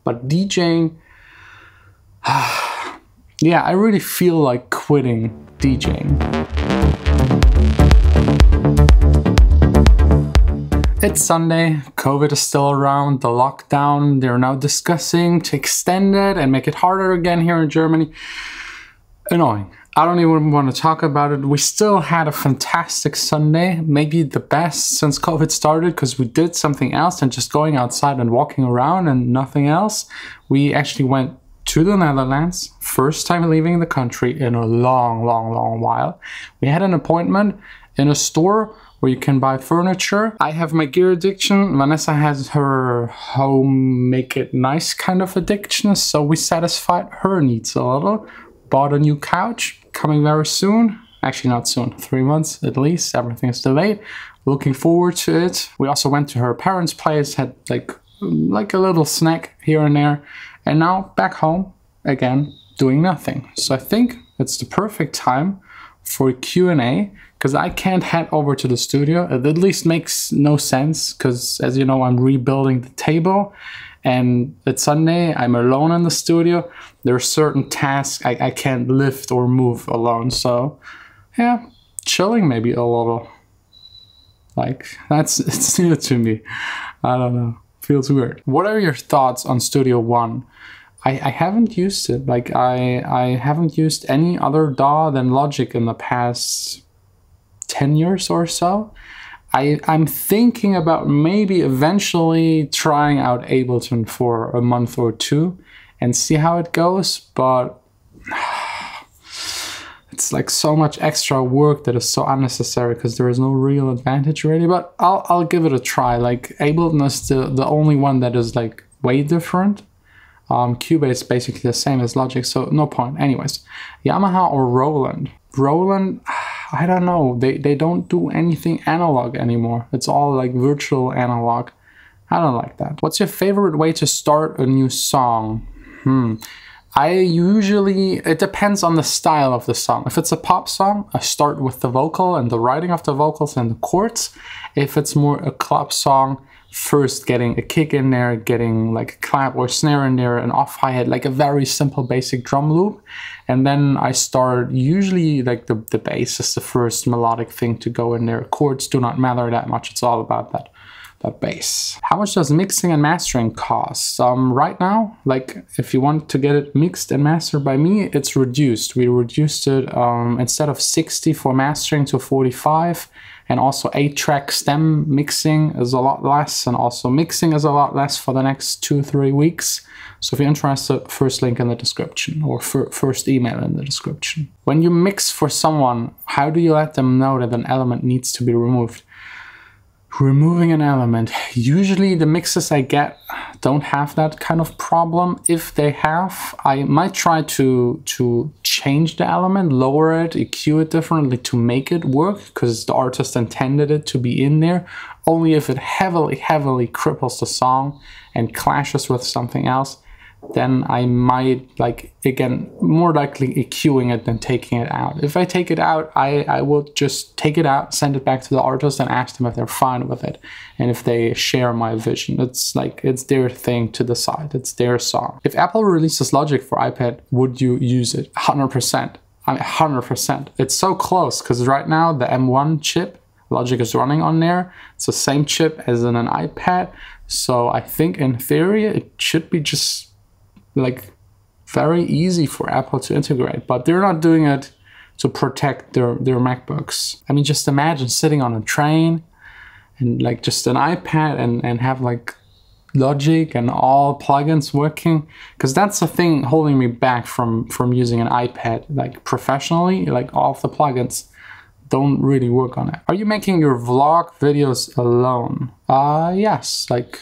But DJing, yeah, I really feel like quitting DJing. It's Sunday, COVID is still around, the lockdown, they're now discussing to extend it and make it harder again here in Germany. Annoying. I don't even want to talk about it. We still had a fantastic Sunday, maybe the best since COVID started, because we did something else than just going outside and walking around and nothing else. We actually went to the Netherlands, first time leaving the country in a long while. We had an appointment in a store where you can buy furniture. I have my gear addiction. Vanessa has her home make it nice kind of addiction. So we satisfied her needs a little. Bought a new couch, coming very soon. Actually not soon, 3 months at least. Everything is delayed. Looking forward to it. We also went to her parents' place, had like a little snack here and there. And now back home again, doing nothing. So I think it's the perfect time for a Q&A, because I can't head over to the studio. It at least makes no sense, because as you know, I'm rebuilding the table and it's Sunday, I'm alone in the studio. There are certain tasks I can't lift or move alone. So yeah, chilling maybe a little. Like, it's new to me. I don't know, feels weird. What are your thoughts on Studio One? I haven't used it. Like I haven't used any other DAW than Logic in the past 10 years or so. I'm thinking about maybe eventually trying out Ableton for a month or two and see how it goes, but it's like so much extra work that is so unnecessary because there is no real advantage really, but I'll give it a try. Like Ableton is the only one that is like way different. Cubase is basically the same as Logic, so no point. Anyways, Yamaha or Roland? Roland, I don't know. They don't do anything analog anymore. It's all like virtual analog. I don't like that. What's your favorite way to start a new song? It depends on the style of the song. If it's a pop song, I start with the vocal and the writing of the vocals and the chords. If it's more a club song, first getting a kick in there, getting like a clap or snare in there, an off hi-hat, like a very simple basic drum loop. And then I start, usually like the bass is the first melodic thing to go in there. Chords do not matter that much, it's all about that bass. How much does mixing and mastering cost? Right now, like if you want to get it mixed and mastered by me, it's reduced. We reduced it instead of 60 for mastering to 45. And also 8-track stem mixing is a lot less, and also mixing is a lot less for the next 2-3 weeks. So if you're interested, first link in the description, or first email in the description. When you mix for someone, how do you let them know that an element needs to be removed? Removing an element. Usually the mixes I get don't have that kind of problem. If they have, I might try to change the element, lower it, EQ it differently to make it work, because the artist intended it to be in there. Only if it heavily cripples the song and clashes with something else, then I might, like, again, more likely EQing it than taking it out. If I take it out, I will just take it out, send it back to the artist and ask them if they're fine with it and if they share my vision. It's like, it's their thing to decide. It's their song. If Apple releases Logic for iPad, would you use it? 100%. I mean, 100%. It's so close because right now the M1 chip Logic is running on there. It's the same chip as in an iPad. So I think in theory it should be just like very easy for Apple to integrate, but they're not doing it to protect their MacBooks. I mean, just imagine sitting on a train and like just an iPad and have like Logic and all plugins working, because that's the thing holding me back from using an iPad like professionally. Like all of the plugins don't really work on it. Are you making your vlog videos alone? Yes, like,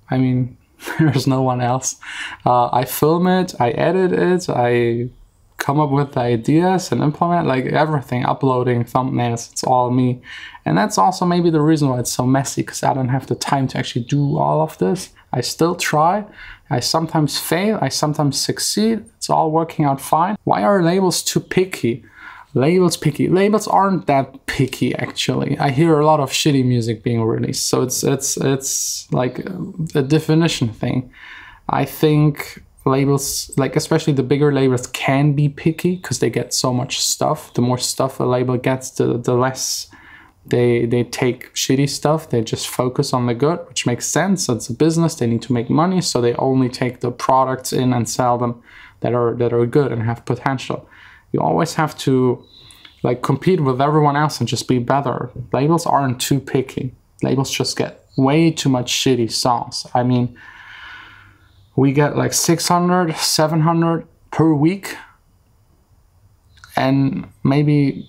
I mean, there's no one else. I film it, I edit it, I come up with the ideas and implement like everything, uploading thumbnails, it's all me. And that's also maybe the reason why it's so messy, because I don't have the time to actually do all of this. I still try, I sometimes fail, I sometimes succeed, it's all working out fine. Why are labels too picky? Labels picky. Labels aren't that picky actually. I hear a lot of shitty music being released, so it's like a definition thing. I think labels, like especially the bigger labels, can be picky because they get so much stuff. The more stuff a label gets, the less they take shitty stuff. They just focus on the good, which makes sense. It's a business, they need to make money, so they only take the products in and sell them that are good and have potential. You always have to like compete with everyone else and just be better. Labels aren't too picky. Labels just get way too much shitty songs. I mean, we get like 600, 700 per week, and maybe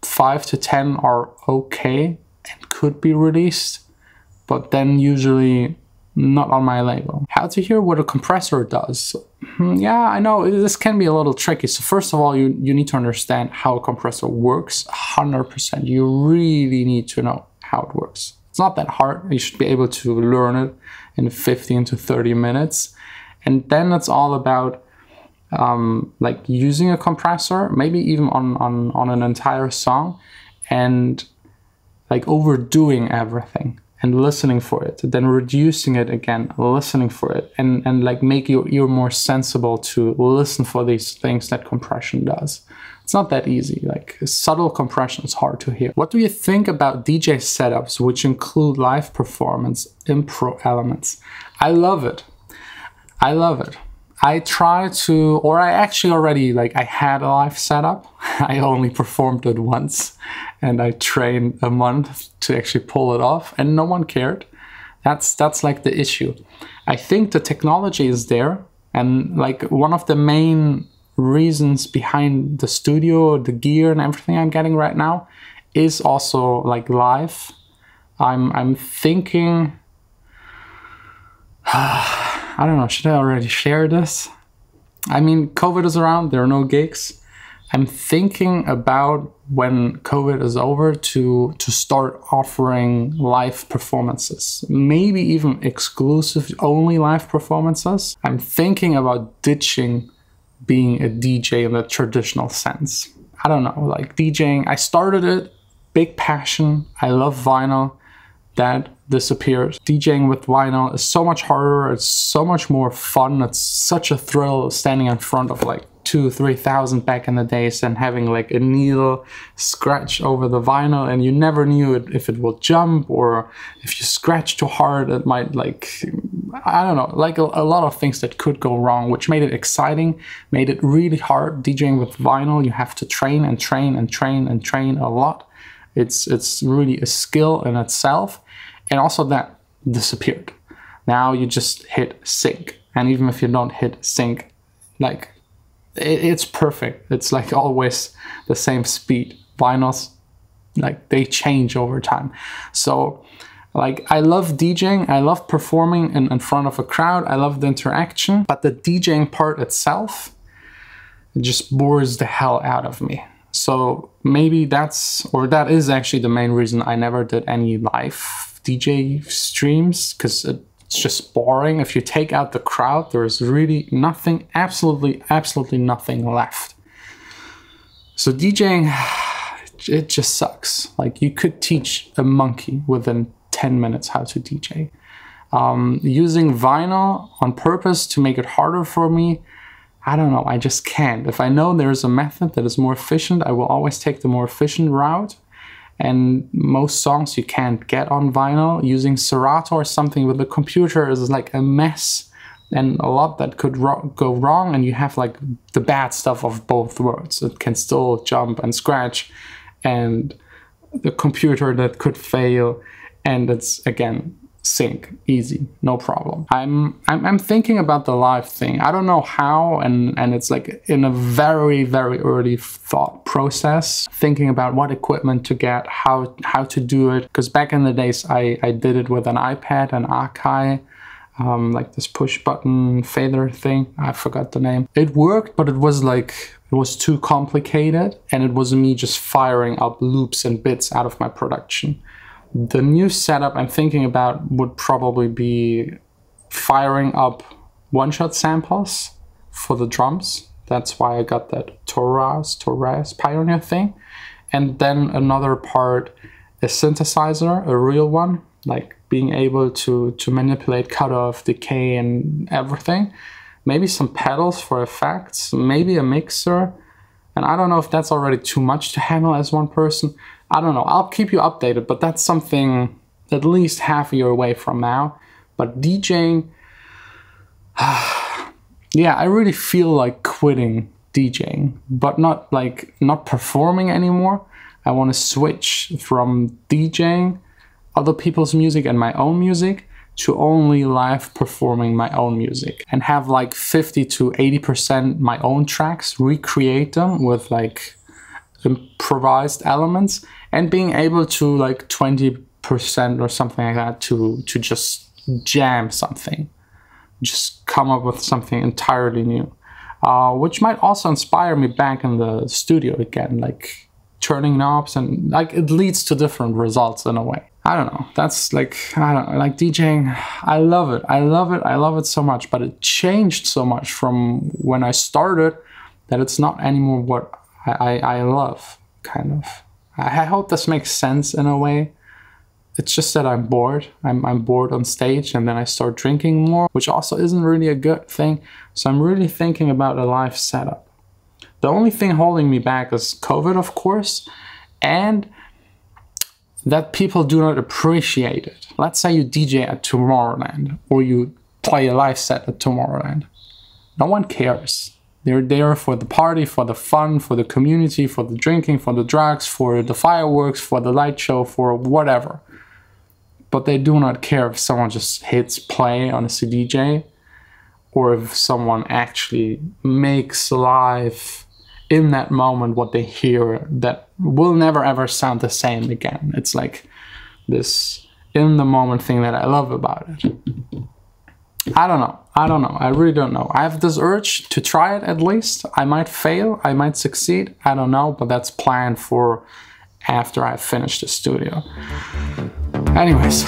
5 to 10 are okay and could be released, but then usually not on my label. How to hear what a compressor does? Yeah, I know this can be a little tricky. So first of all, you need to understand how a compressor works 100%. You really need to know how it works. It's not that hard. You should be able to learn it in 15 to 30 minutes. And then it's all about like using a compressor, maybe even on an entire song, and like overdoing everything and listening for it, then reducing it again, listening for it, and like make your ear more sensible to listen for these things that compression does. It's not that easy. Like subtle compression is hard to hear. What do you think about DJ setups which include live performance impro elements? I love it. I love it. I try to, or I actually already, like I had a live setup. I only performed it once and I trained a month to actually pull it off and no one cared. That's like the issue. I think the technology is there, and like one of the main reasons behind the studio, the gear and everything I'm getting right now is also like live. I'm thinking, I don't know, should I already share this? I mean, COVID is around, there are no gigs. I'm thinking about when COVID is over to start offering live performances, maybe even exclusive only live performances. I'm thinking about ditching being a DJ in the traditional sense. I don't know, like DJing, I started it, big passion, I love vinyl. That disappears. DJing with vinyl is so much harder, it's so much more fun, it's such a thrill standing in front of like 2,000-3,000 back in the days and having like a needle scratch over the vinyl, and you never knew if it will jump, or if you scratch too hard it might like, I don't know, like a lot of things that could go wrong, which made it exciting, made it really hard. DJing with vinyl, you have to train and train and train and train a lot. It's really a skill in itself. And also that disappeared. Now you just hit sync. And even if you don't hit sync, like it's perfect. It's like always the same speed. Vinyls, like they change over time. So like I love DJing. I love performing in front of a crowd. I love the interaction. But the DJing part itself, it just bores the hell out of me. So maybe that is actually the main reason I never did any live DJ streams, because it's just boring. If you take out the crowd, there's really nothing, absolutely nothing left. So DJing, it just sucks. Like you could teach a monkey within 10 minutes how to DJ. Using vinyl on purpose to make it harder for me, I don't know, I just can't. If I know there's a method that is more efficient, I will always take the more efficient route. And most songs you can't get on vinyl. Using Serato or something with the computer is like a mess, and a lot that could go wrong, and you have like the bad stuff of both worlds. It can still jump and scratch, and the computer that could fail, and it's again sync easy, no problem. I'm thinking about the live thing. I don't know how, and it's like in a very early thought process, thinking about what equipment to get, how to do it. Because back in the days I did it with an iPad, an Akai, like this push button fader thing. I forgot the name. It worked, but it was too complicated, and it was me just firing up loops and bits out of my production. The new setup I'm thinking about would probably be firing up one-shot samples for the drums. That's why I got that Torres Pioneer thing. And then another part, a synthesizer, a real one, like being able to manipulate cutoff, decay, and everything. Maybe some pedals for effects, maybe a mixer. And I don't know if that's already too much to handle as one person. I don't know. I'll keep you updated, but that's something at least half a year away from now. But DJing, yeah, I really feel like quitting DJing, but not performing anymore. I want to switch from DJing other people's music and my own music to only live performing my own music, and have like 50 to 80% my own tracks, recreate them with like improvised elements, and being able to like 20% or something like that to just jam something, just come up with something entirely new, which might also inspire me back in the studio again, like turning knobs, and like it leads to different results in a way. I don't know, that's like, I don't know, like DJing, I love it, I love it, I love it so much, but it changed so much from when I started that it's not anymore what I love, kind of. I hope this makes sense in a way. It's just that I'm bored. I'm bored on stage, and then I start drinking more, which also isn't really a good thing. So I'm really thinking about a live setup. The only thing holding me back is COVID, of course, and that people do not appreciate it. Let's say you DJ at Tomorrowland, or you play a live set at Tomorrowland. No one cares. They're there for the party, for the fun, for the community, for the drinking, for the drugs, for the fireworks, for the light show, for whatever. But they do not care if someone just hits play on a CDJ, or if someone actually makes live in that moment what they hear that will never ever sound the same again. It's like this in the moment thing that I love about it. I don't know. I really don't know. I have this urge to try it at least. I might fail, I might succeed, I don't know, but that's planned for after I finish the studio. Anyways.